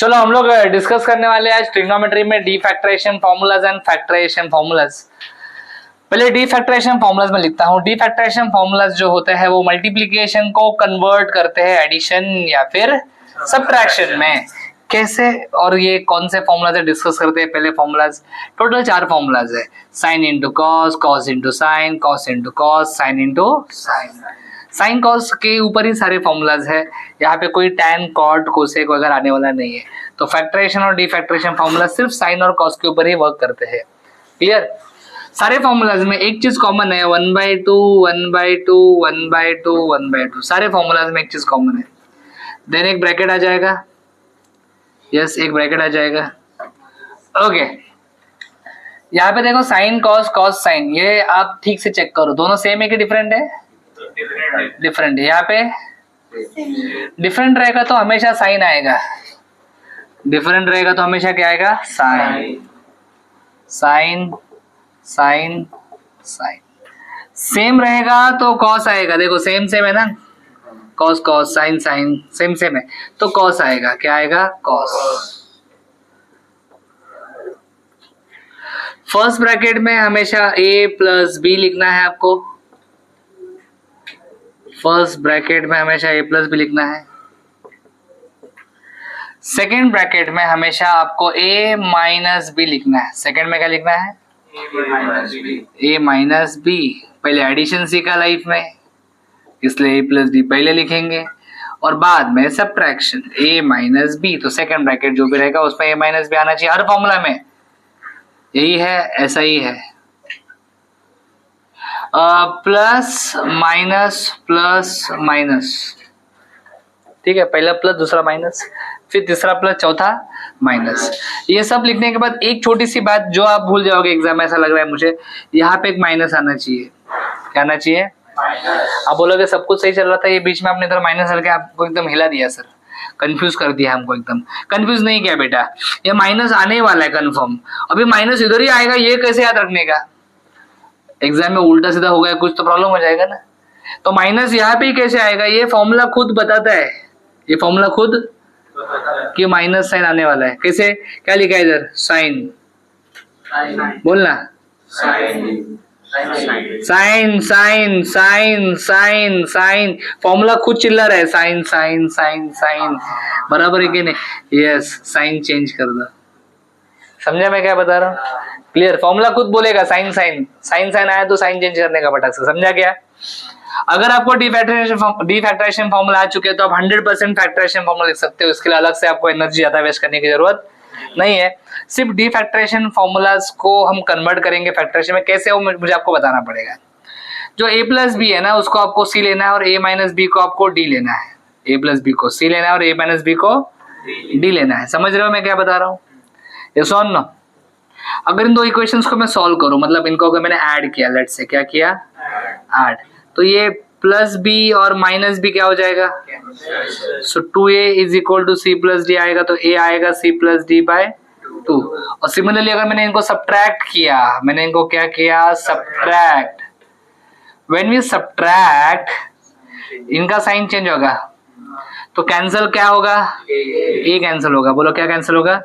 चलो हम लोग डिस्कस करने वाले हैं आज ट्रिग्नोमेट्री में de factorization formulas and factorization formulas. पहले डी फैक्टराइजेशन फॉर्मूलाज में लिखता हूँ। डी फैक्टराइजेशन फॉर्मूलाज जो होते हैं वो मल्टीप्लिकेशन को कन्वर्ट करते हैं एडिशन या फिर सब्ट्रैक्शन में। कैसे और ये कौन से फॉर्मूलाज डिस्कस करते हैं। पहले फॉर्मूलाज टोटल 4 फॉर्मूलाज है। Sine into cos, cos into sine, cos into cos, sine into sine. Sine cos के ऊपर ही सारे फॉर्मूलाज है। यहाँ पे कोई टैन कॉट कोसेक वगैरह आने वाला नहीं है। तो फैक्टराइजेशन और डिफैक्टराइजेशन फॉर्मूला सिर्फ साइन और कॉस के ऊपर ही वर्क करते हैं। क्लियर। सारे फॉर्मूलाज में एक चीज कॉमन है, 1/2 1/2 1/2 1/2। सारे फॉर्मूलाज में एक चीज कॉमन है। देन एक ब्रैकेट आ जाएगा। यस एक ब्रैकेट आ जाएगा। ओके यहाँ पे देखो साइन कॉस कॉस साइन, ये आप ठीक से चेक करो दोनों सेम है कि डिफरेंट है। डिफरेंट है। यहाँ पे डिफरेंट रहेगा तो हमेशा साइन आएगा। डिफरेंट रहेगा तो हमेशा क्या आएगा, sine sine sine sine. Same रहेगा तो कॉस आएगा। देखो सेम सेम है ना, cos cos sine sine same same है तो कॉस आएगा। क्या आएगा, कॉस। फर्स्ट ब्रैकेट में हमेशा a प्लस बी लिखना है आपको। फर्स्ट ब्रैकेट में हमेशा a प्लस बी लिखना है। सेकेंड ब्रैकेट में हमेशा आपको a माइनस बी लिखना है। सेकेंड में क्या लिखना है, a माइनस बी। पहले एडिशन सीखा लाइफ में इसलिए a प्लस बी पहले लिखेंगे और बाद में सब्ट्रैक्शन a माइनस बी। तो सेकेंड ब्रैकेट जो भी रहेगा उसमें a माइनस बी आना चाहिए हर फॉर्मूला में। यही है, ऐसा ही है। प्लस माइनस माइनस, ठीक है। पहला प्लस दूसरा माइनस फिर तीसरा प्लस चौथा माइनस। ये सब लिखने के बाद एक छोटी सी बात जो आप भूल जाओगे एग्जाम में, ऐसा लग रहा है मुझे, यहाँ पे एक माइनस आना चाहिए। क्या आना चाहिए, आप बोलोगे सब कुछ सही चल रहा था, ये बीच में आपने इधर माइनस करके आपको एकदम हिला दिया सर, कंफ्यूज कर दिया हमको। एकदम कंफ्यूज नहीं किया बेटा, ये माइनस आने वाला है कंफर्म। अभी माइनस इधर ही आएगा, ये कैसे याद रखने का। एग्जाम में उल्टा सीधा हो गया कुछ तो प्रॉब्लम हो जाएगा ना। तो माइनस यहाँ पे कैसे आएगा, ये फॉर्मूला खुद बताता है। ये फॉर्मूला खुद कि माइनस साइन आने वाला है। कैसे, क्या लिखा है इधर, साइन, बोलना sine sine sine sine sine. Formula खुद चिल्ला रहा है, साइन साइन साइन साइन। बराबर है कि नहीं। यस साइन चेंज कर दो। समझा मैं क्या बता रहा हूँ, क्लियर। फॉर्मूला खुद बोलेगा साइन साइन साइन साइन आया तो साइन चेंज करने का फटाक से। समझा क्या। अगर आपको डी फैक्टराइजेशन फॉर्मूला आ चुके हैं तो आप 100% फैक्टराइजेशन फॉर्मूला लिख सकते हो। इसके लिए अलग से आपको एनर्जी ज्यादा वेस्ट करने की जरूरत नहीं है। सिर्फ डी फैक्टराइजेशन फॉर्मूलाज को हम कन्वर्ट करेंगे फैक्टराइजेशन में। कैसे वो मुझे आपको बताना पड़ेगा। जो a प्लस बी है ना उसको आपको c लेना है और a माइनस बी को आपको d लेना है। a प्लस बी को c लेना है और a माइनस बी को d लेना है। समझ रहे हो मैं क्या बता रहा हूँ, ये सुन लो। अगर इन दो इक्वेशंस को मैं सॉल्व करूं, मतलब इनको अगर मैंने ऐड किया, लेट्स से क्या किया, ऐड, तो ये प्लस बी और माइनस बी क्या हो जाएगा। So 2a is equal to c plus D आएगा तो a आएगा c प्लस डी बाय 2। और सिमिलरली अगर मैंने इनको सब्ट्रैक्ट किया, मैंने इनको क्या किया, सब्ट्रैक्ट। व्हेन वी सब्ट्रैक्ट इनका साइन चेंज होगा तो कैंसिल क्या होगा, a कैंसिल होगा। बोलो क्या कैंसिल होगा।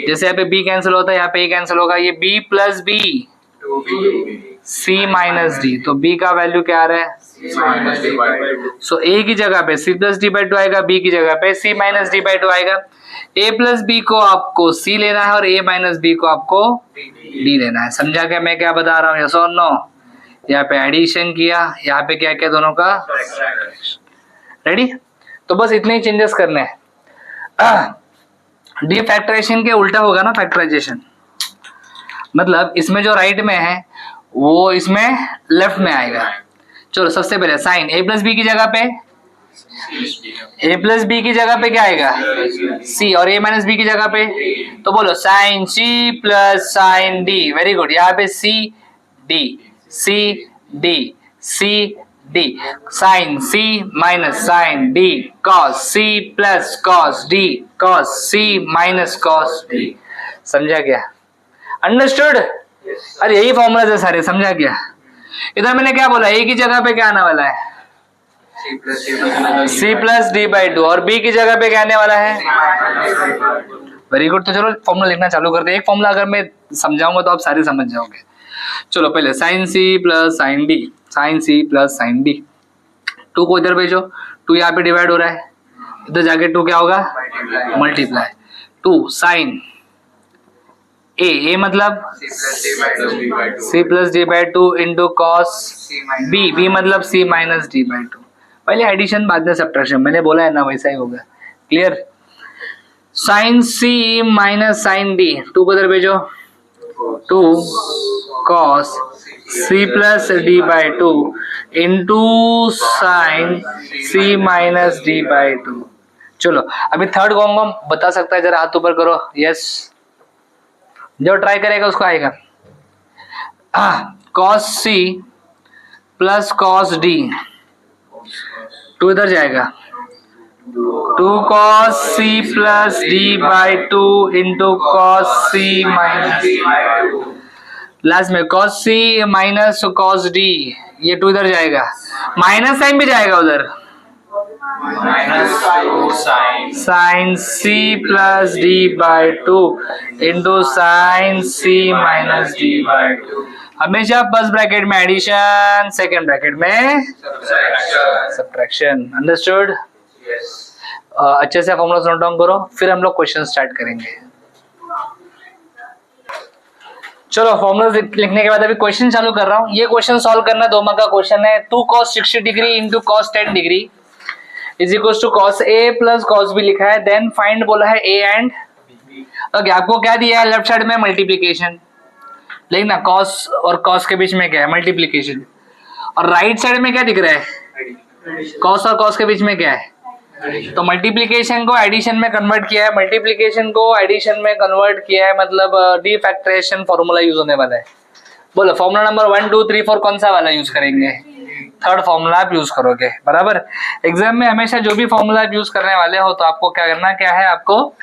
जैसे यहाँ पे b कैंसिल होता है, यहाँ पे a कैंसिल होगा। ये b plus B c minus D, तो b का वैल्यू क्या आ रहा है, सो a की जगह पे c प्लस डी बाई 2 आएगा, b की जगह पे c माइनस डी बाई 2 आएगा। a प्लस बी को आपको c लेना है और a माइनस बी को आपको d लेना है। समझा क्या मैं क्या बता रहा हूँ, यस और नो। यहाँ पे एडिशन किया, यहाँ पे क्या किया, दोनों का रेडी। तो बस इतने ही चेंजेस करने हैं। डी फैक्टराइजेशन के उल्टा होगा ना फैक्टराइजेशन, मतलब इसमें जो राइट में है वो इसमें लेफ्ट में आएगा। चलो सबसे पहले साइन a प्लस बी की जगह पे, a प्लस बी की जगह पे क्या आएगा, c, और a माइनस बी की जगह पे, तो बोलो sine c plus sine d। Very good. यहाँ पे c d c d c d, sine c minus sine d, cos c plus cos d, cos c minus cos d। समझा क्या, understood. अरे यही फॉर्मूला है सारे, समझा क्या। इधर मैंने क्या बोला, a की जगह पे क्या आने वाला है, c प्लस डी बाई 2, और b की जगह पे क्या आने वाला है, वेरी गुड। तो चलो फॉर्मूला लिखना चालू करते हैं। एक फॉर्मूला अगर मैं समझाऊंगा तो आप सारे समझ जाओगे। चलो पहले sine C plus sine D, sine C plus sine D. 2 को इधर भेजो, 2 यहाँ पे डिवाइड हो रहा है, इधर जाके 2 क्या होगा, मल्टीप्लाई। 2 साइन ए मतलब C plus D by 2 into cos B, B मतलब सी माइनस डी बाई 2। पहले एडिशन बाद में सब्ट्रैक्शन, मैंने बोला है ना वैसा ही होगा। Clear. Sine C minus sine D, 2 को इधर भेजो, 2 cos C plus D by 2 into sine C minus D by 2। चलो अभी थर्ड कॉम्बो बता सकता है, जरा हाथ ऊपर करो। यस, जो ट्राई करेगा उसको आएगा। Cos C plus cos D, 2 इधर जाएगा, 2 cos C plus D by 2 into cos C minus, last में cos C minus cos D, ये 2 इधर जाएगा, माइनस साइन भी जाएगा उधर, sine C plus D by 2 into sine C minus D by 2। हमेशा फर्स्ट ब्रैकेट में एडिशन, सेकेंड ब्रैकेट में सब्ट्रैक्शन। अंडरस्टूड? अच्छे से फॉर्मूला नोट डाउन करो, फिर हम लोग क्वेश्चन स्टार्ट करेंगे। चलो फॉर्मूला लिखने के बाद अभी क्वेश्चन चालू कर रहा हूँ। ये क्वेश्चन सॉल्व करना 2 मार्क का क्वेश्चन है। 2 cos 60 degree into cos 10 degree is equal to cos a plus cos b लिखा है। देन फाइंड बोला है a एंड, ओके आपको क्या दिया है, लेफ्ट साइड में मल्टीप्लीकेशन, लेकिन ना cos और cos के बीच में क्या है, मल्टीप्लीकेशन, और राइट साइड में क्या दिख रहा है, cos और cos के बीच में क्या है, तो मल्टीप्लीकेशन को एडिशन में कन्वर्ट किया है, मल्टीप्लीकेशन को एडिशन में कन्वर्ट किया है, मतलब डी फैक्टराइजेशन फॉर्मूला यूज होने वाला है। बोलो फॉर्मूला नंबर 1 2 3 4 कौन सा वाला यूज करेंगे, थर्ड फॉर्मूला आप यूज करोगे, बराबर। एग्जाम में हमेशा जो भी फॉर्मूला आप यूज करने वाले हो तो आपको क्या करना, क्या है, आपको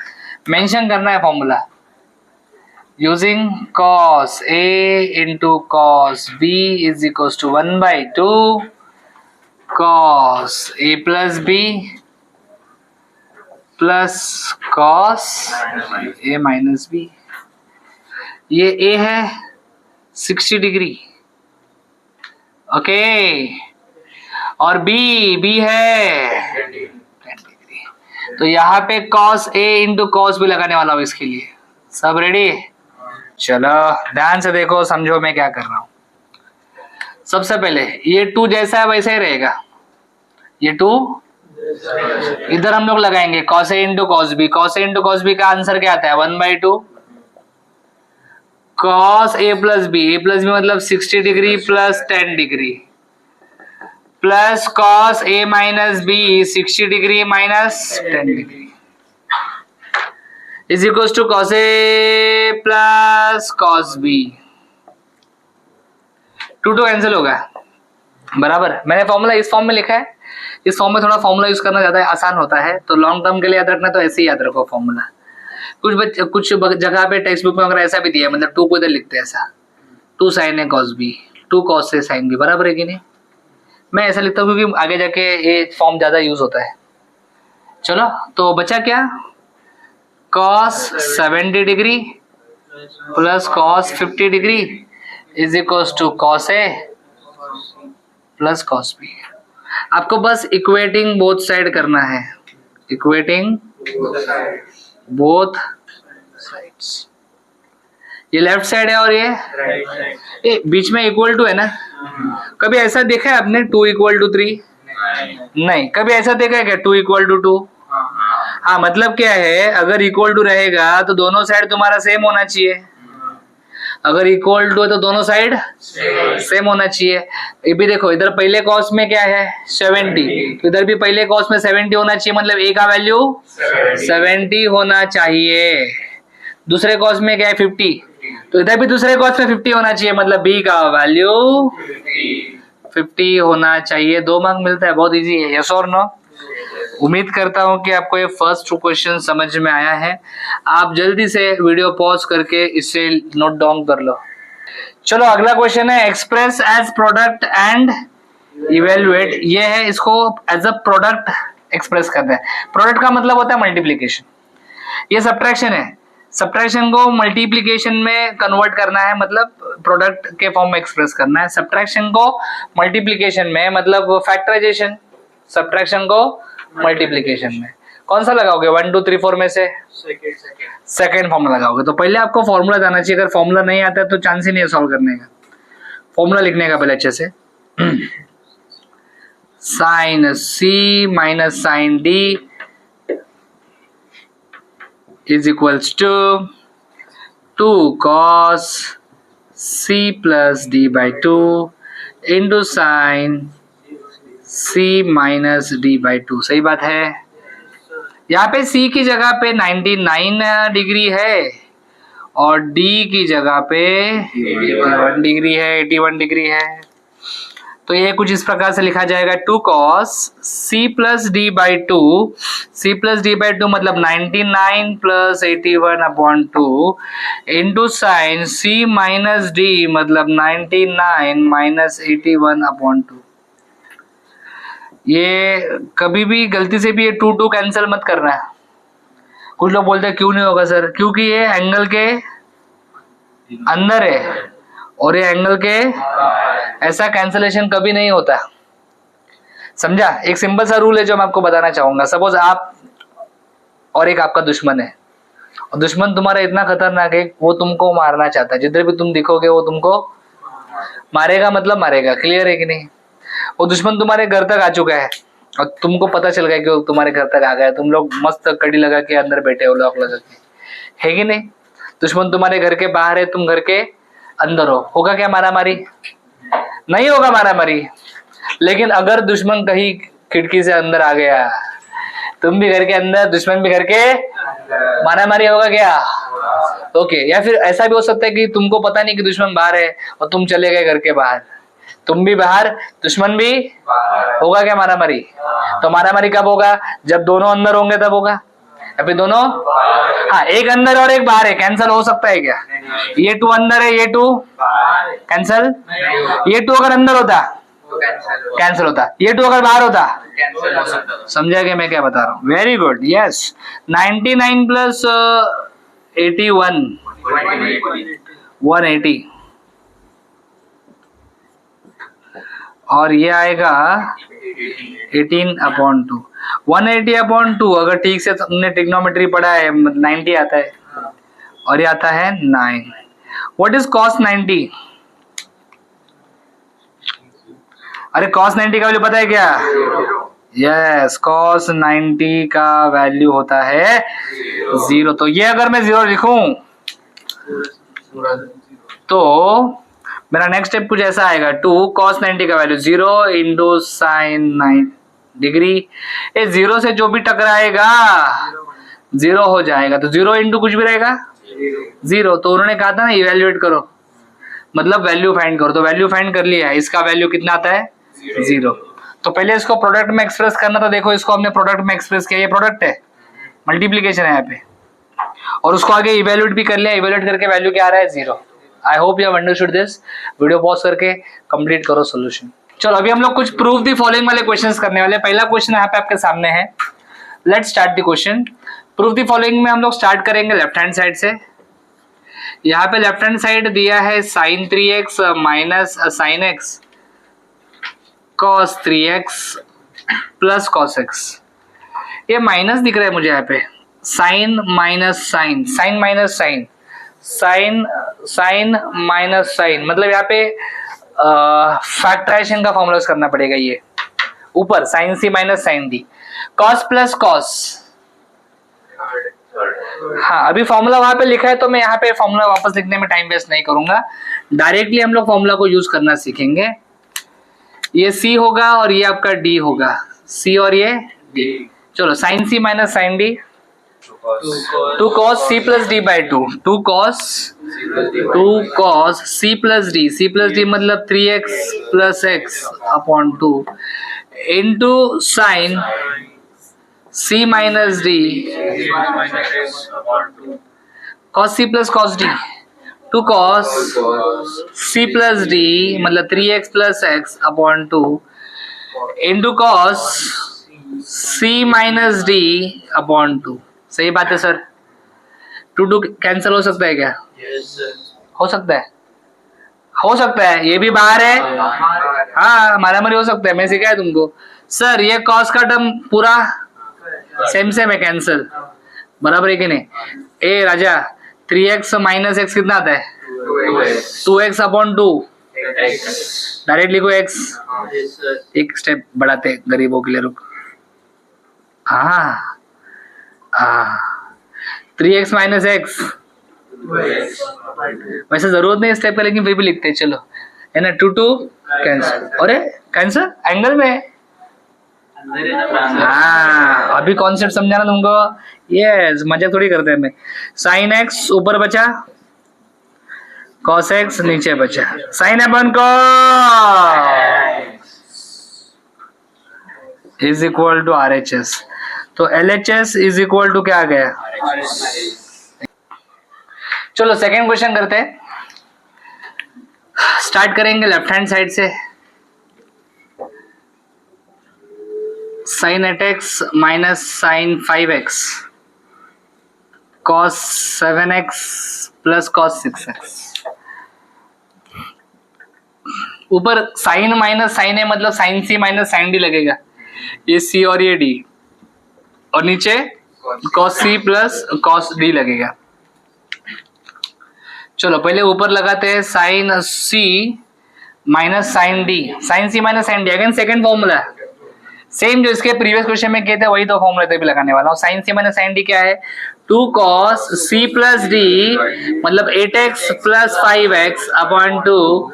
मेंशन करना है formula. Using cos a into cos b is equals to 1/2 cos a plus b plus cos a minus b। ये a है 60 डिग्री, ओके, और b है 10 डिग्री। तो यहाँ पे cos a into cos b लगाने वाला हूँ इसके लिए। सब रेडी? चलो ध्यान से देखो, समझो मैं क्या कर रहा हूँ। सबसे पहले ये 2 जैसा है वैसा ही रहेगा, ये 2 इधर हम लोग लगाएंगे cos a into cos b। cos a into cos b का आंसर क्या आता है, 1/2 cos a plus b, a plus b मतलब 60 degree plus 10 degree, plus cos a minus b 60 degree minus 10 degree is equal to cos a plus cos b। 2 cancel होगा, बराबर। मैंने formula इस form में लिखा है, इस फॉर्म में थोड़ा फॉर्मूला यूज करना ज्यादा आसान होता है, तो लॉन्ग टर्म के लिए याद रखना तो ऐसे ही याद रखो फॉर्मूला। कुछ जगह पे टेक्स्ट बुक में अगर ऐसा भी दिया है, मतलब 2 को इधर लिखते हैं ऐसा, 2 sin a cos b, 2 cos a sin b, बराबर है कि नहीं। मैं ऐसा लिखता हूँ क्योंकि आगे जाके ये फॉर्म ज्यादा यूज होता है। चलो तो बचा क्या, cos 70 degree plus cos 50 degree is equal to cos a plus cos b। आपको बस इक्वेटिंग बोथ साइड करना है, इक्वेटिंग बोथ साइड्स। ये लेफ्ट साइड है और ये बीच में इक्वल टू है ना। कभी ऐसा देखा है आपने 2 = 3? नहीं। कभी ऐसा देखा है क्या 2 = 2? हाँ, मतलब क्या है, अगर इक्वल टू रहेगा तो दोनों साइड तुम्हारा सेम होना चाहिए। अगर इक्वल टू है तो दोनों साइड सेम होना चाहिए। ये भी देखो, इधर पहले कॉस में क्या है 70, तो इधर भी पहले कॉस में 70 होना चाहिए, मतलब a का वैल्यू 70 होना चाहिए। दूसरे कॉस में क्या है 50, तो इधर भी दूसरे कॉस में 50 होना चाहिए, मतलब b का वैल्यू 50 होना चाहिए। 2 मार्क मिलता है, बहुत इजी है। यस और नो? उम्मीद करता हूं कि आपको ये फर्स्ट क्वेश्चन समझ में आया है। आप जल्दी से वीडियो पॉज करके इसे नोट डाउन कर लो। चलो अगला क्वेश्चन है, express as product and evaluate. ये है, इसको एज अ प्रोडक्ट एक्सप्रेस करना है। प्रोडक्ट का मतलब होता है मल्टीप्लीकेशन। ये सब्ट्रैक्शन है, सब्ट्रैक्शन को मल्टीप्लिकेशन में कन्वर्ट करना है, मतलब प्रोडक्ट के फॉर्म में एक्सप्रेस करना है। सब्ट्रैक्शन को मल्टीप्लिकेशन में मतलब फैक्टराइजेशन, सब्ट्रैक्शन को मल्टीप्लिकेशन में कौन सा लगाओगे 1 2 3 4 में से? सेकेंड फॉर्मूला लगाओगे। तो पहले आपको फॉर्मूला जाना चाहिए, अगर फॉर्मूला नहीं आता है तो चांस ही नहीं है सॉल्व करने का। फॉर्मूला लिखने का पहले अच्छे से, sine C minus sine D is equals to 2 cos c plus D by 2 into sine c minus D by 2। सही बात है। यहाँ पे c की जगह पे 99 डिग्री है और d की जगह पे 81 डिग्री है, 81 डिग्री है। तो ये कुछ इस प्रकार से लिखा जाएगा 2 cos c plus D by 2, c plus D by 2 मतलब 99 plus 81 upon 2 into sine c minus D मतलब 99 माइनस 81 अपॉन 2। ये कभी भी गलती से भी ये 2 2 कैंसिल मत करना है। कुछ लोग बोलते हैं क्यों नहीं होगा सर, क्योंकि ये एंगल के अंदर है और ये एंगल के ऐसा कैंसलेशन कभी नहीं होता। समझा? एक सिंपल सा रूल है जो मैं आपको बताना चाहूंगा। सपोज आप और एक आपका दुश्मन है और दुश्मन तुम्हारा इतना खतरनाक है वो तुमको मारना चाहता है, जिधर भी तुम दिखोगे वो तुमको मारेगा, मतलब मारेगा। क्लियर है कि नहीं? वो दुश्मन तुम्हारे घर तक आ चुका है और तुमको पता चल गया कि वो तुम्हारे घर तक आ गया। तुम लोग मस्त कड़ी लगा के अंदर बैठे हो, लॉक लगा के, है कि नहीं? दुश्मन तुम्हारे घर के बाहर है, तुम घर के अंदर हो, होगा क्या मारामारी? नहीं होगा मारामारी। लेकिन अगर दुश्मन कहीं खिड़की से अंदर आ गया, तुम भी घर के अंदर, दुश्मन भी घर के, मारामारी होगा क्या? ओके। या फिर ऐसा भी हो सकता है कि तुमको पता नहीं कि दुश्मन बाहर है और तुम चले गए घर के बाहर, तुम भी बाहर, दुश्मन भी, होगा क्या मारामारी? तो मारामारी कब होगा? जब दोनों अंदर होंगे तब होगा। अभी दोनों, हाँ, एक अंदर और एक बाहर है, कैंसल हो सकता है क्या? ये 2 अंदर है, ये 2 कैंसल, ये 2 अगर अंदर होता कैंसिल होता, ये 2 अगर बाहर होता। समझा क्या मैं क्या बता रहा हूँ? Very good, yes. 99 प्लस 81 180 और ये आएगा 18 अपॉन 2। 180 अपॉन 2 अगर ठीक से तुमने ट्रिग्नोमेट्री पढ़ा है 90 आता है और ये आता है 9। What is cos 90? अरे cos 90 का वैल्यू पता है क्या? यस, cos 90 का वैल्यू होता है 0। तो ये अगर मैं 0 लिखूं तो मेरा नेक्स्ट स्टेप कुछ ऐसा आएगा, 2 cos 90 का वैल्यू 0 इंटू साइन 9 डिग्री। ये 0 से जो भी टकराएगा 0 हो जाएगा, तो 0 इंटू कुछ भी रहेगा 0। तो उन्होंने कहा था ना इवेल्युएट करो, मतलब वैल्यू फाइंड करो। तो वैल्यू फाइंड कर लिया है, इसका वैल्यू कितना आता है 0। तो पहले इसको प्रोडक्ट में एक्सप्रेस करना था। देखो इसको हमने प्रोडक्ट में एक्सप्रेस किया, ये प्रोडक्ट है, मल्टीप्लीकेशन है यहाँ पे, और उसको आगे इवेल्युएट भी कर लिया। इवेल्युएट करके वैल्यू क्या आ रहा है 0। I hope you have understood this. Video pause करके कंप्लीट करो सॉल्यूशन। चलो अभी हम लोग कुछ प्रूफ द फॉलोइंग वाले क्वेश्चंस करने वाले। पहला क्वेश्चन यहाँ पे आपके सामने है, let's start the question. Proof the following में हम लोग स्टार्ट करेंगे लेफ्ट हैंड साइड से। यहाँ पे लेफ्ट हैंड साइड दिया है sin 3x minus sin x cos 3x plus cos x। ये माइनस दिख रहा है मुझे यहाँ पे, sine minus sine, sine minus sine, sine sine minus sine, मतलब यहाँ पे फैक्टराइजेशन का फॉर्मूला करना पड़ेगा। ये ऊपर sine C minus sine D, cos plus cos. हाँ, अभी फॉर्मूला वहां पे लिखा है तो मैं यहाँ पे फॉर्मूला वापस लिखने में टाइम वेस्ट नहीं करूंगा, डायरेक्टली हम लोग फॉर्मूला को यूज करना सीखेंगे। ये सी होगा और ये आपका डी होगा, सी और ये डी। चलो sine C minus sine D, 2 cos c plus D by 2, 2 cos c plus D, c plus D मतलब 3x plus x upon 2 into sine c minus D cos c plus cos d, 2 cos c plus d मतलब 3x plus x upon 2 into cos c minus d upon 2। सही बात है sir? To to cancel हो सकता है क्या? हो सकता है, हो सकता है, ये भी बाहर है, हाँ मारामारी हो सकता है, मैं सिखाया तुमको। सर ये कॉस का टर्म पूरा सेम सेम है, कैंसिल, बराबर है कि नहीं? ए राजा 3x माइनस एक्स कितना आता है? 2x अपॉन 2, डायरेक्ट लिखो x, एक स्टेप बढ़ाते गरीबों के लिए, रुक, हाँ हाँ 3x माइनस एक्स, वैसे जरूरत नहीं स्टेप का, लेकिन फिर भी लिखते हैं, चलो है ना। 2 2 कैंसिल, अरे कैंसिल एंगल में, हाँ अभी कॉन्सेप्ट समझाना तुमको, यस मजाक थोड़ी करते हैं। मैं साइन एक्स ऊपर बचा, कॉस एक्स नीचे बचा, साइन अपन को is equal to R H S, तो L H S is equal to क्या आ गया? चलो सेकेंड क्वेश्चन करते हैं, स्टार्ट करेंगे लेफ्ट हैंड साइड से। Sine 8x minus sine 5x cos 7x plus cos 6x। ऊपर साइन माइनस साइन है, मतलब sine C minus sine D लगेगा, ये सी और ये डी, और नीचे cos C plus cos D लगेगा। चलो पहले ऊपर लगाते हैं sine C minus sine D, sine C minus sine D, again second formula same जो इसके प्रीवियस क्वेश्चन में किए थे, वही तो फॉर्मूला भी लगाने वाला हूँ। Sine C minus sine D क्या है? 2 cos c प्लस डी, मतलब 8x plus 5x upon 2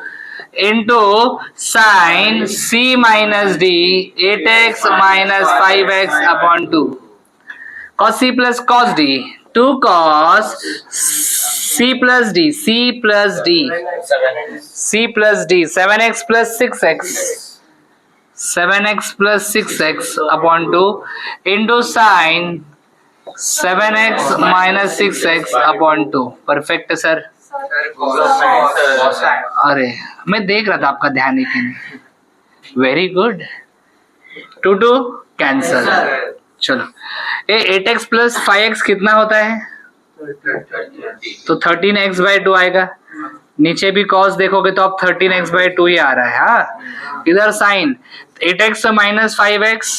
into sine C minus D 8x minus 5x upon 2, cos c plus cos d, 2 cos c plus d, c plus d, c plus d, 7x plus 6x, 7x plus 6x upon 2 into sine 7x minus 6x upon 2। Perfect है sir. अरे मैं देख रहा था आपका ध्यान ही नहीं, very good. 2 2 cancel. चलो ये 8x प्लस 5x कितना होता है? तो 13x/2 आएगा। नीचे भी cos देखोगे तो अब 13x/2 ही आ रहा है। हाँ इधर साइन 8x माइनस 5x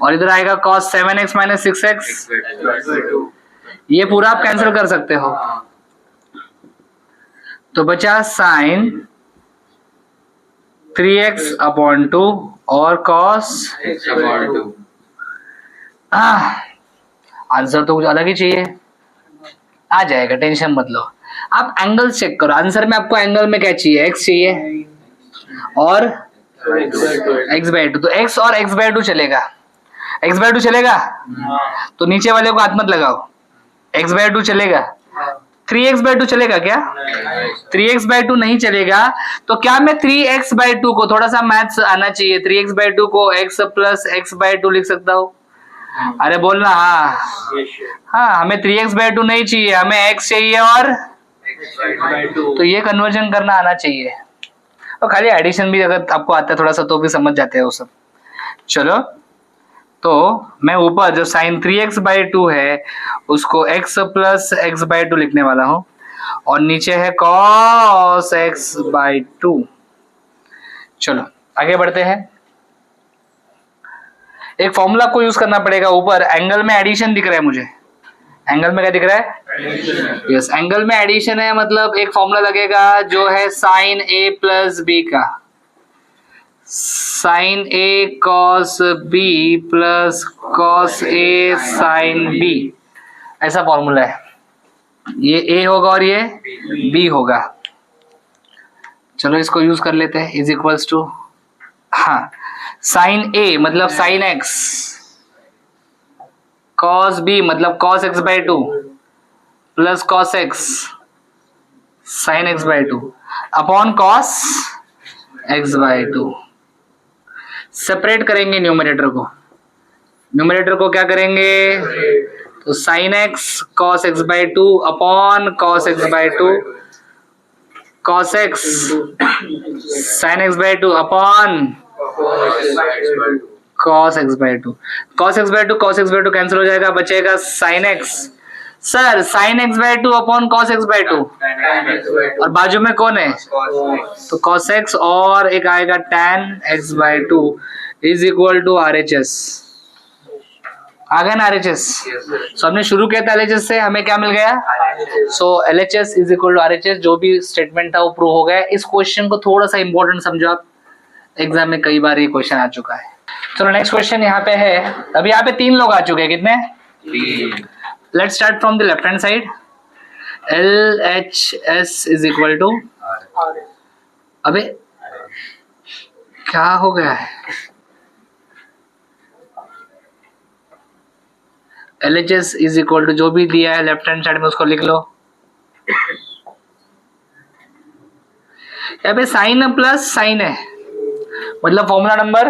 और इधर आएगा cos 7x माइनस 6x। ये पूरा आप कैंसिल कर सकते हो, तो बचा साइन 3x अपॉन 2 और cos आंसर तो कुछ अलग ही चाहिए, आ जाएगा, टेंशन मत लो। आप एंगल चेक करो, आंसर में आपको एंगल में क्या चाहिए? x चाहिए और x/2, तो x और x/2 चलेगा, x/2 चलेगा, तो नीचे वाले को हाथ मत लगाओ, x/2 चलेगा। 3x/2 चलेगा क्या? 3x/2 नहीं चलेगा, तो क्या मैं 3x/2 को, थोड़ा सा मैथ्स आना चाहिए, 3x/2 को x प्लस x/2 लिख सकता हूँ? अरे बोलना हाँ हाँ, हमें 3x/2 नहीं चाहिए, हमें x चाहिए और तो ये कन्वर्जन करना आना चाहिए, और खाली एडिशन भी अगर आपको आता है थोड़ा सा तो भी समझ जाते हैं वो सब। चलो तो मैं ऊपर जो साइन 3x/2 है उसको x प्लस x/2 लिखने वाला हूँ, और नीचे है cos x/2। चलो आगे बढ़ते हैं, एक फॉर्मूला को यूज करना पड़ेगा। ऊपर एंगल में एडिशन दिख रहा है मुझे, एंगल में क्या दिख रहा है? यस एंगल में एडिशन है, मतलब एक फॉर्मूला लगेगा जो है साइन a प्लस b का, sine a cos b plus cos a sine b, ऐसा फॉर्मूला है। ये a होगा और ये b होगा। चलो इसको यूज कर लेते हैं, इज इक्वल्स टू, हाँ साइन a मतलब साइन x, cos b मतलब cos x/2 plus cos x sin x/2 upon cos x/2। Separate करेंगे न्यूमरेटर को, न्यूमरेटर को क्या करेंगे? तो sin x cos x/2 upon cos x/2, cos x sin x/2 upon cos x/2, cos x/2 cos x/2 cancel हो जाएगा, बचेगा sin x sir sine x by two upon cos x by to, और बाजू में कौन है तो cos x, और एक आएगा tan X by two is equal to RHS। आ गया ना RHS? सो हमने शुरू किया था LHS से, हमें क्या मिल गया? So LHS is equal to RHS। जो भी स्टेटमेंट था वो प्रूव हो गया। इस क्वेश्चन को थोड़ा सा इंपॉर्टेंट समझो आप, एग्जाम में कई बार ये क्वेश्चन आ चुका है। चलो नेक्स्ट क्वेश्चन यहाँ पे है। अभी यहाँ पे 3 लोग आ चुके हैं, कितने? Let's start from the left hand side. LHS is equal to, अबे क्या हो गया है? LHS इज इक्वल टू जो भी दिया है लेफ्ट हैंड साइड में उसको लिख लो। यहाँ पे साइन प्लस साइन है, मतलब फॉर्मूला नंबर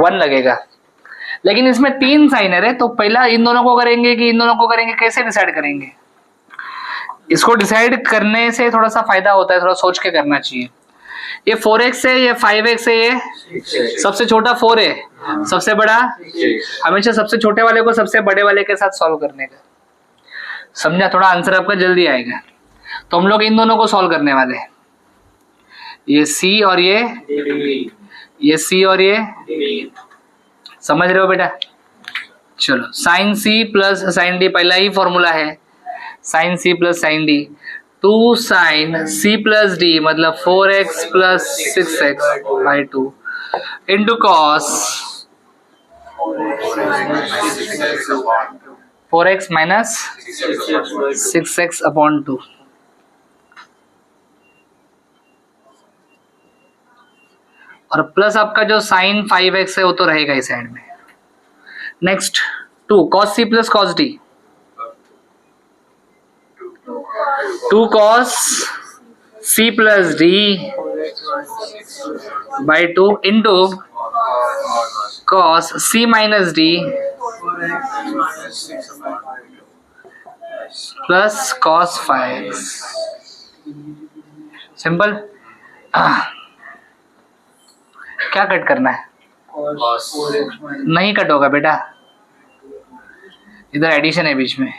1 लगेगा। लेकिन इसमें 3 साइन है रे, तो पहला इन दोनों को करेंगे कि इन दोनों को करेंगे, कैसे डिसाइड करेंगे? इसको डिसाइड करने से थोड़ा सा फायदा होता है, थोड़ा सोच के करना चाहिए। ये 4x है, ये 5x है, ये सबसे छोटा 4 है, सबसे बड़ा, हमेशा सबसे छोटे वाले को सबसे बड़े वाले के साथ सॉल्व करने का, समझा? थोड़ा आंसर आपका जल्दी आएगा। तो हम लोग इन दोनों को सॉल्व करने वाले हैं, ये C और ये C और ये, समझ रहे हो बेटा? चलो sine C plus sine D, पहला ही फॉर्मूला है sine C plus sine D। 2 sine C plus D मतलब 4x प्लस 6x by 2 into cos 4x minus 6x upon 2। और प्लस आपका जो साइन 5x है वो तो रहेगा इस साइड में। Next 2 cos C plus cos D, 2 cos C plus D by 2 into cos C minus D plus cos 5x। Simple. क्या कट करना है? नहीं कट होगा बेटा, इधर एडिशन है बीच में,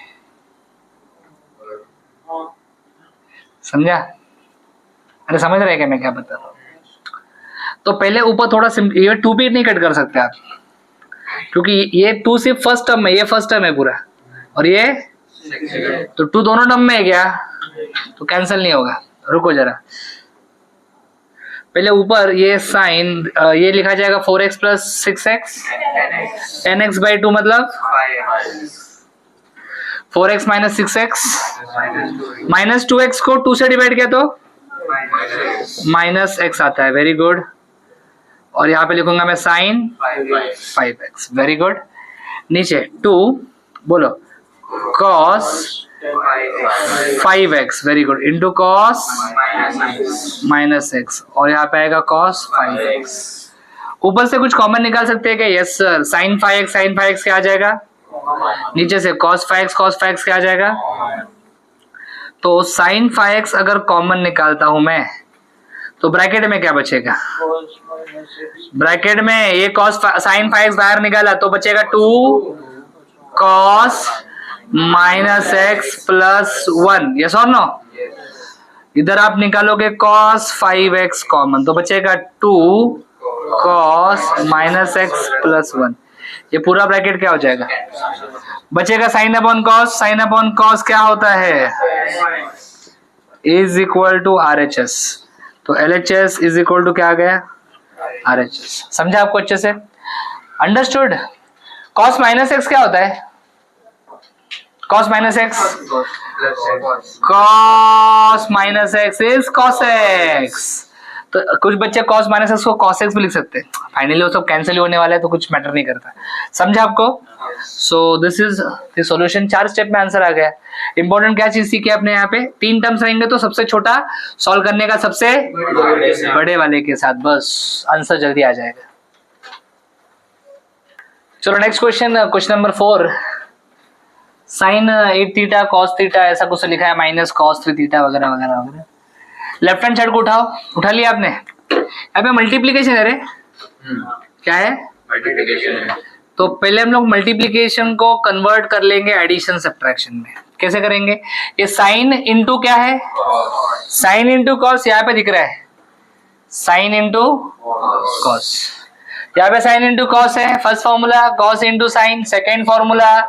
समझा? अरे समझ रहे क्या मैं क्या बता रहा हूँ? तो पहले ऊपर थोड़ा ये 2 भी नहीं कट कर सकते आप, क्योंकि ये 2 सिर्फ फर्स्ट टर्म में, ये फर्स्ट टर्म है पूरा, और ये तो 2 दोनों टर्म में है क्या, तो कैंसिल नहीं होगा। रुको जरा, पहले ऊपर ये साइन ये लिखा जाएगा 4x प्लस 6x 10x बाई 2 मतलब 4x minus 6x minus 2x को 2 से डिवाइड किया तो माइनस x आता है। Very good. और यहाँ पे लिखूंगा मैं साइन 5x। Very good. नीचे 2 बोलो cos 5x, very good, into cos minus x, और यहाँ पे आएगा cos 5x। ऊपर से कुछ कॉमन निकाल सकते हैं क्या? यस सर, साइन 5x क्या आ जाएगा? नीचे से cos 5x क्या आ जाएगा? तो साइन 5x अगर कॉमन निकालता हूं मैं तो ब्रैकेट में क्या बचेगा? ब्रैकेट में ये cos साइन 5x बाहर निकाला तो बचेगा 2 cos minus x plus 1। Yes और नो? इधर आप निकालोगे cos 5x कॉमन तो बचेगा 2 cos माइनस x प्लस 1। ये पूरा ब्रैकेट क्या हो जाएगा? बचेगा sine upon cos. Sine upon cos क्या होता है? Is equal to RHS। तो LHS इज इक्वल टू क्या आ गया? RHS। समझा आपको अच्छे से? अंडरस्टूड? cos माइनस x क्या होता है? cos minus x, cos minus x is cos x। तो कुछ बच्चे cos माइनस x को cos x भी लिख सकते हैं। फाइनली वो सब कैंसिल होने वाला है तो कुछ मैटर नहीं करता। समझा आपको? So this is the solution. 4 step में आंसर आ गया। इंपॉर्टेंट क्या चीज सीखी आपने यहाँ पे? 3 टर्म्स रहेंगे तो सबसे छोटा सॉल्व करने का सबसे बड़े वाले के साथ, बस आंसर जल्दी आ जाएगा। चलो next question, question number 4। Sine 8 theta cos theta ऐसा कुछ लिखा है, माइनस cos 3 थीटा वगैरह वगैरह वगैरह। लेफ्ट हैंड साइड को उठाओ। उठा लिया आपने? यहाँ पे मल्टीप्लीकेशन है रे। क्या है? मल्टीप्लीकेशन है। तो पहले हम लोग मल्टीप्लीकेशन को कन्वर्ट कर लेंगे एडिशन सब्ट्रैक्शन में। कैसे करेंगे? ये साइन इंटू क्या है? साइन इंटू कॉस, यहाँ पे दिख रहा है साइन इंटू कॉस, यहाँ पे साइन इंटू कॉस है first formula, cos into sine second formula,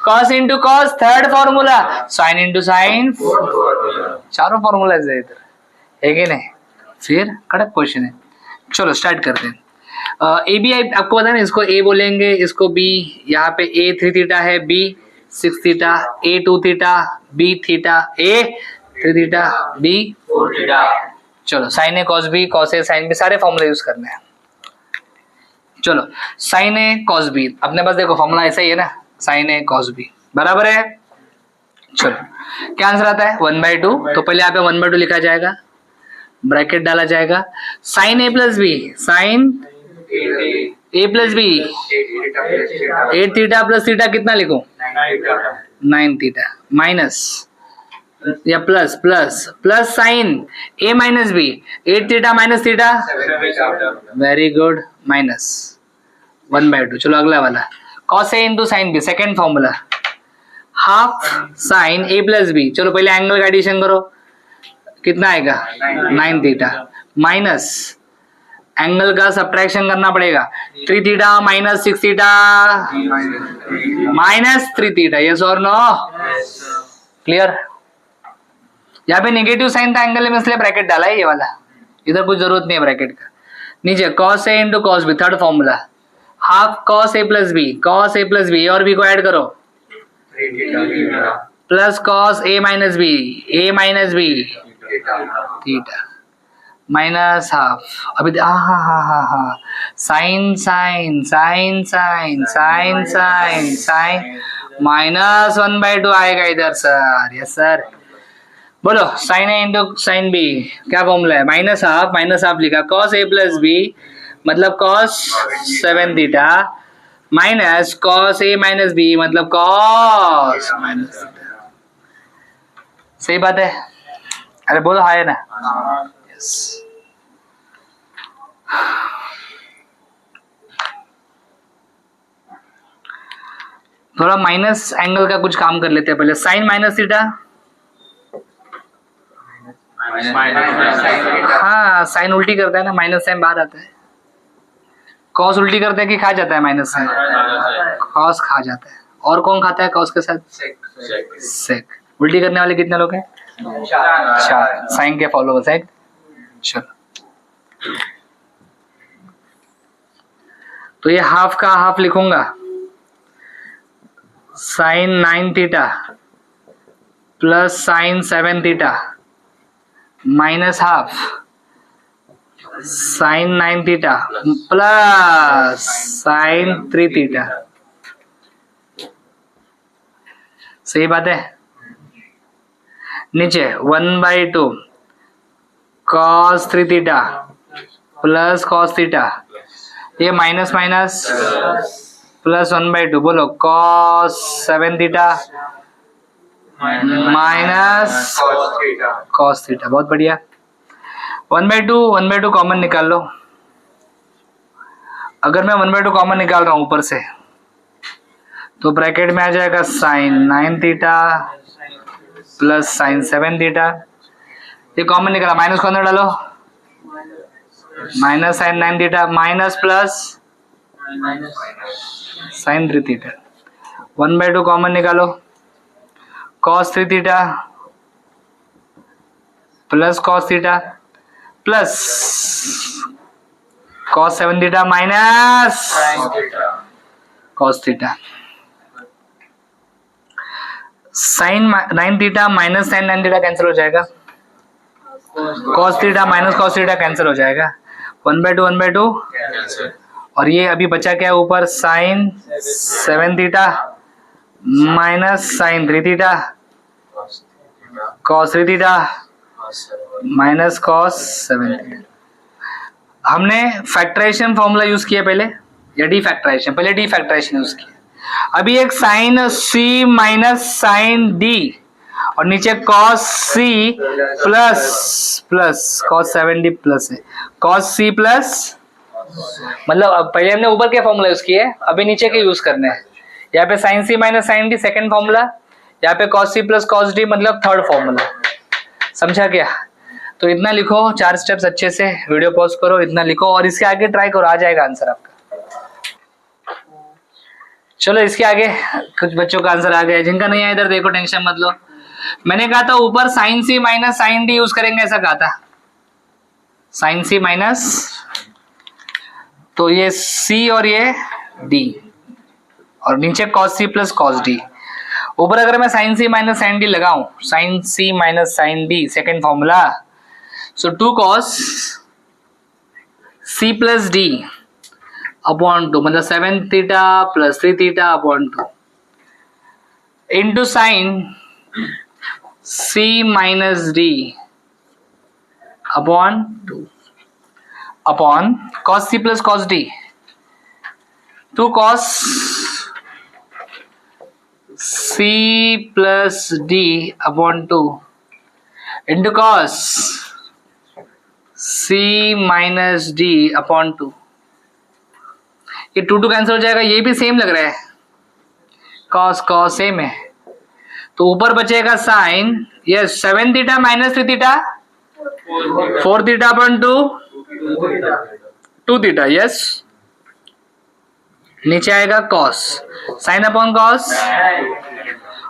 cos into cos third formula, sine into sine, चारों फॉर्मूला है इधर, है कि नहीं? फिर कड़क क्वेश्चन है। चलो स्टार्ट करते हैं। ए बी आपको पता है ना, इसको ए बोलेंगे, इसको बी, यहाँ पे ए 3 थीटा है, बी 6 थीटा, ए 2 थीटा, बी थीटा, ए 3 थीटा, बी 4 थीटा। चलो साइन ए कॉस बी, कॉस ए साइन बी, सारे फॉर्मूले यूज करने हैं। चलो साइन ए कॉस बी अपने पास देखो फॉर्मूला ऐसा ही है ना, साइन ए कॉस बी बराबर है। चलो क्या आंसर आता है? 1/2। तो पहले यहाँ पे 1/2 लिखा जाएगा, ब्रैकेट डाला जाएगा, sine A plus B, sine A plus B 8 theta plus theta कितना लिखो? 9 थीटा, माइनस या plus plus plus sine A minus B 8 theta minus theta, very good, minus 1/2। चलो अगला वाला, cos A into sine B second formula, half sine A plus B. चलो पहले angle का addition करो, कितना आएगा? 9 थीटा, माइनस एंगल का सब्ट्रैक्शन करना पड़ेगा, 3 theta minus 6 theta minus 3 theta, yes और नो? क्लियर? यहाँ पे नेगेटिव साइन था एंगल में, इसलिए ब्रैकेट डाला है ये वाला, इधर कुछ जरूरत नहीं है ब्रैकेट का। नीचे cos A into cos B third formula, half cos A plus B, cos A plus B और बी को ऐड करो, plus cos A minus B theta minus half, अभी हा sine sine sine sine sine sine sine minus 1/2 आएगा इधर सर। Yes sir, बोलो sine A into sine B क्या फॉर्मूला है? माइनस हाफ लिखा, कॉस ए प्लस बी मतलब cos 7 theta minus cos A minus B मतलब कॉस माइनस थीटा। सही बात है? अरे बोलो हाँ है ना? यस। थोड़ा माइनस एंगल का कुछ काम कर लेते हैं पहले। साइन माइनस थीटा, हाँ साइन उल्टी करता है ना, माइनस साइन बाहर आता है। कॉस उल्टी करता है कि खा जाता है? माइनस साइन कॉस खा जाता है। और कौन खाता है कॉस के साथ? सेक। उल्टी करने वाले कितने लोग हैं? 4। साइन के फॉलोवर्स है। चलो तो ये हाफ का हाफ लिखूंगा, sine 9 theta plus sine 7 theta minus half sine 9 theta plus sine 3 theta. सही बात है? नीचे 1/2 cos 3 theta plus cos theta, ये माइनस माइनस प्लस 1/2, बोलो cos 7 theta minus cos theta. बहुत बढ़िया। 1/2 कॉमन निकाल लो। अगर मैं 1/2 कॉमन निकाल रहा हूं ऊपर से तो ब्रैकेट में आ जाएगा sine 9 theta plus sine 7 theta. ये कॉमन निकाला, माइनस को अंदर डालो, minus sine 9 theta minus plus sine 3 theta. 1/2 common निकालो, cos 3 theta plus cos theta plus cos 7 theta minus cos theta. Sine 9 theta minus sine 9 theta cancel हो जाएगा, cos theta minus cos theta cancel हो जाएगा, 1/2 और ये अभी बचा क्या ऊपर? Sine 7 theta minus sine 3 theta cos 3 theta minus cos 7 theta. हमने फैक्टराइजेशन फॉर्मूला यूज किया पहले या डी फैक्टराइजेशन? पहले डी फैक्टराइजेशन यूज किया। अभी एक sine C minus sine D और नीचे cos C plus cos 7d plus है, cos सी प्लस मतलब अब पहले हमने ऊपर के फॉर्मूला यूज किए, अभी नीचे के यूज करने हैं। यहाँ पे sine C minus sine D second formula, यहाँ पे cos C plus cos D मतलब थर्ड फॉर्मूला। समझा क्या? तो इतना लिखो, 4 स्टेप्स अच्छे से, वीडियो पॉज करो, इतना लिखो और इसके आगे ट्राई करो, आ जाएगा आंसर आपका। चलो इसके आगे कुछ बच्चों का आंसर आ गया, जिनका नहीं आया इधर देखो, टेंशन मत लो। मैंने कहा था ऊपर sine C minus sine D use करेंगे, ऐसा कहा था। साइन सी माइनस, तो ये सी और ये डी, और नीचे cos C plus cos D. ऊपर अगर मैं sine C minus sine D लगाऊं, sine C minus sine D second formula, so 2 cos C plus D upon 2 मतलब 7 theta plus 3 theta upon 2 into sine C minus D upon 2 upon cos C plus cos D, 2 cos C plus D upon 2 into cos C minus D upon 2। ये 2 cancel हो जाएगा, ये भी same लग रहा है, cos cos same है, तो ऊपर बचेगा sine, yes 7 theta minus 3 theta 4 theta upon 2 theta, yes. नीचे आएगा कॉस, साइन अपॉन कॉस,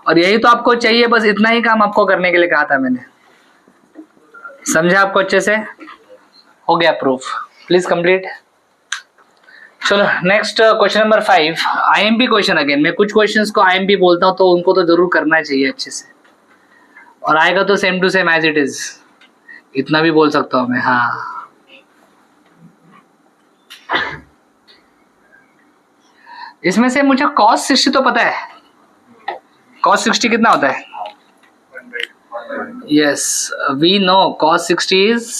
और यही तो आपको चाहिए, बस इतना ही काम आपको करने के लिए कहा था मैंने। समझा आपको अच्छे से? हो गया प्रूफ, प्लीज कंप्लीट। चलो next question number 5, IMP question again. मैं कुछ क्वेश्चंस को आईएमपी बोलता हूं तो उनको तो जरूर करना चाहिए अच्छे से, और आएगा तो same to same as it is, इतना भी बोल सकता हूं मैं। हाँ, इसमें से मुझे cos 60 तो पता है, cos 60 कितना होता है? Yes we know cos 60 is,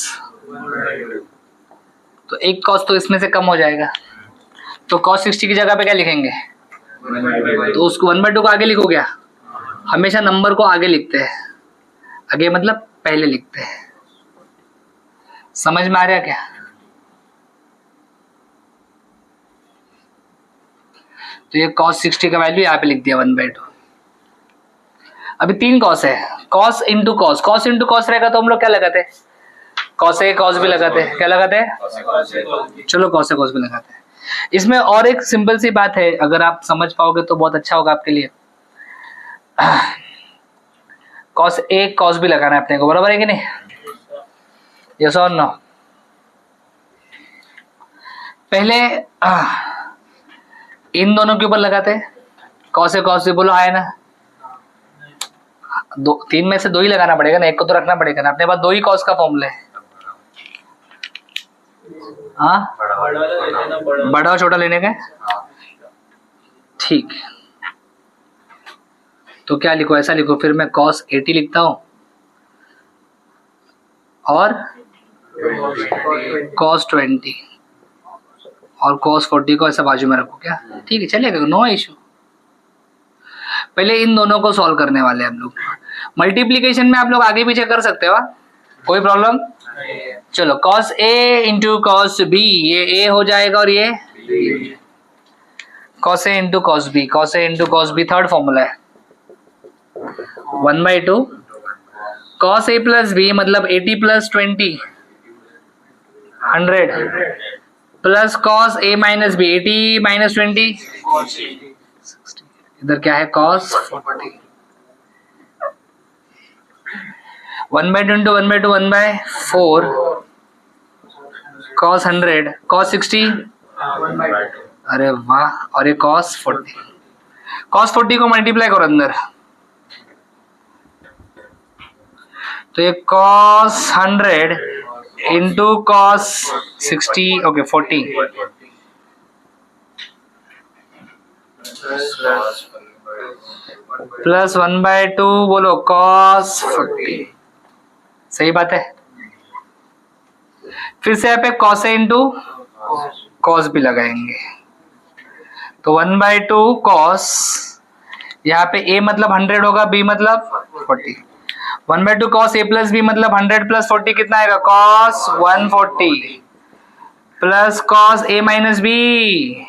तो एक cos तो इसमें से कम हो जाएगा, तो cos 60 की जगह पे क्या लिखेंगे? तो उसको 1/2 को आगे लिखो क्या? हमेशा नंबर को आगे लिखते हैं, आगे मतलब पहले लिखते हैं। समझ में आ रहा क्या? तो ये cos 60 का वैल्यू यहाँ पे लिख दिया 1/2। अभी 3 cos है, cos into cos, cos into cos रहेगा तो हम लोग क्या लगाते हैं? cos ए cos भी लगाते हैं, क्या लगाते हैं? चलो cos ए cos भी लगाते हैं। इसमें और एक सिंपल सी बात है, अगर आप समझ पाओगे तो बहुत अच्छा होगा आपके लिए। cos ए cos भी लगाना है अपने को, बराबर है कि नहीं? यस और नो? पहले इन दोनों के ऊपर लगाते हैं, cos ए cos भी बोलो, आए ना? 3 में से 2 ही लगाना पड़ेगा ना, एक को तो रखना पड़ेगा ना, अपने पास 2 ही cos का फॉर्मूला है। हाँ, बड़ा और छोटा लेने का, ठीक। तो क्या लिखो, ऐसा लिखो, फिर मैं cos 80 लिखता हूं और cos 20 और cos 40 को ऐसा बाजू में रखो, क्या ठीक है? चलेगा, नो इशू। पहले इन दोनों को सॉल्व करने वाले हैं हम लोग। मल्टीप्लीकेशन में आप लोग आगे पीछे कर सकते हो, कोई प्रॉब्लम? चलो cos a into cos b, ये a हो जाएगा और ये cos a into cos b, cos a into cos b third formula है, 1/2 cos a प्लस b मतलब 80 plus 20 100 plus cos a minus b 80 minus 20 इधर क्या है? cos 40। 1/2 इंटू 1/2 1/4 cos 100 cos 60, अरे वाह, और ये cos 40, cos 40 को मल्टीप्लाई करो अंदर, तो ये cos 100 into cos 60, okay 40 plus 1/2 बोलो cos 40, सही बात है। फिर से यहाँ पे cos a इंटू cos भी लगाएंगे, तो 1/2 cos, यहाँ पे a मतलब 100 होगा, b मतलब 40, 1/2 cos a प्लस b मतलब 100 प्लस 40 कितना आएगा? cos 140 plus cos A minus B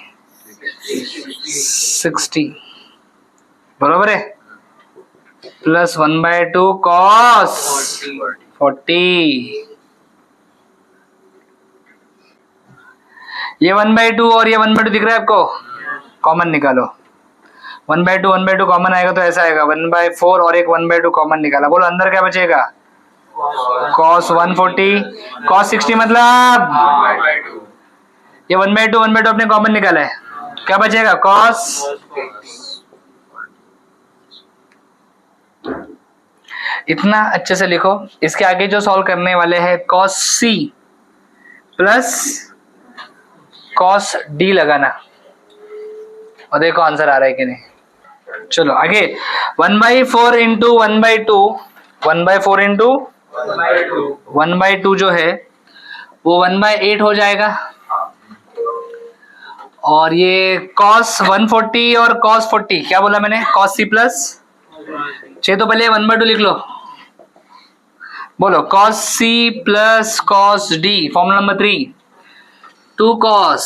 60 बरोबर है, प्लस 1/2 कॉस 40। ये 1/2 और ये 1/2 दिख रहा है आपको, कॉमन निकालो। 1/2 कॉमन आएगा तो ऐसा आएगा 1/4 और एक 1/2 कॉमन निकाला, बोलो अंदर क्या बचेगा, cos 140 cos 60 मतलब ये 1/2 अपने कॉमन निकाला है, क्या बचेगा cos। इतना अच्छे से लिखो। इसके आगे जो सॉल्व करने वाले हैं cos c plus cos d लगाना और देखो आंसर आ रहा है कि नहीं। चलो आगे 1/4 इंटू 1/2 1/4 इंटू 1/2 जो है वो 1/8 हो जाएगा, और ये cos 140 और cos 40 क्या बोला मैंने, cos c प्लस 6 तो पहले 1/2 लिख लो, बोलो cos c plus cos d, formula number 3 2 cos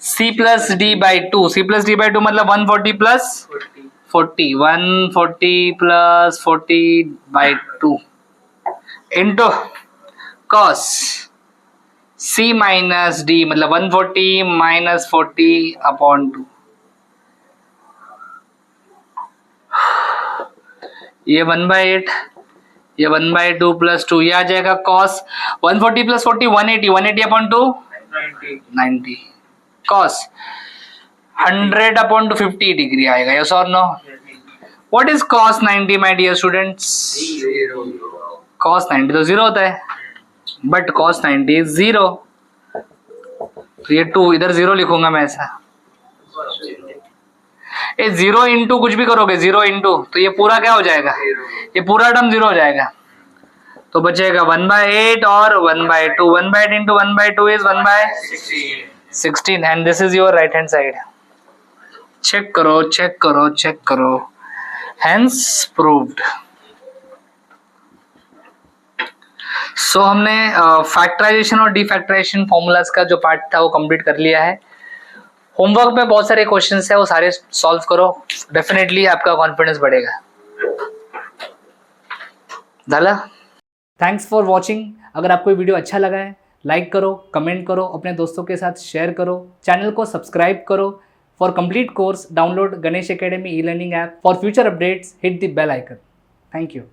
c plus d by 2, c plus d by 2 मतलब 140 plus 40 140 plus 40 by 2 into cos c minus d मतलब 140 माइनस 40 अपॉन 2। ये 1/8 ये 1/2 प्लस 2 ये आ जाएगा cos 140 प्लस 40 180 अपॉन 2 90 cos 100 अपॉन 50 degree आएगा, yes और no. What is cos 90 my dear students, cos 90 तो 0 होता है, बट cos 90 इज 0, तो ये 2 इधर 0 लिखूंगा मैं ऐसा। ये 0 इंटू कुछ भी करोगे 0 इंटू तो ये पूरा क्या हो जाएगा, ये पूरा टर्म 0 हो जाएगा, तो बचेगा 1/8 और 1/2 1/8 into 1/2 is 1/16 and this is your right hand side. Check करो चेक करो चेक करो, हेंस प्रूव्ड। सो हमने फैक्टराइजेशन और डिफैक्टराइजेशन फॉर्मूलाज का जो पार्ट था वो कंप्लीट कर लिया है। होमवर्क में बहुत सारे क्वेश्चंस है, वो सारे सॉल्व करो, डेफिनेटली आपका कॉन्फिडेंस बढ़ेगा। झाला? Thanks for watching. अगर आपको वीडियो अच्छा लगा है लाइक करो, कमेंट करो, अपने दोस्तों के साथ शेयर करो, चैनल को सब्सक्राइब करो। For complete course download Ganesh academy e learning app. For future updates hit the bell icon. Thank you.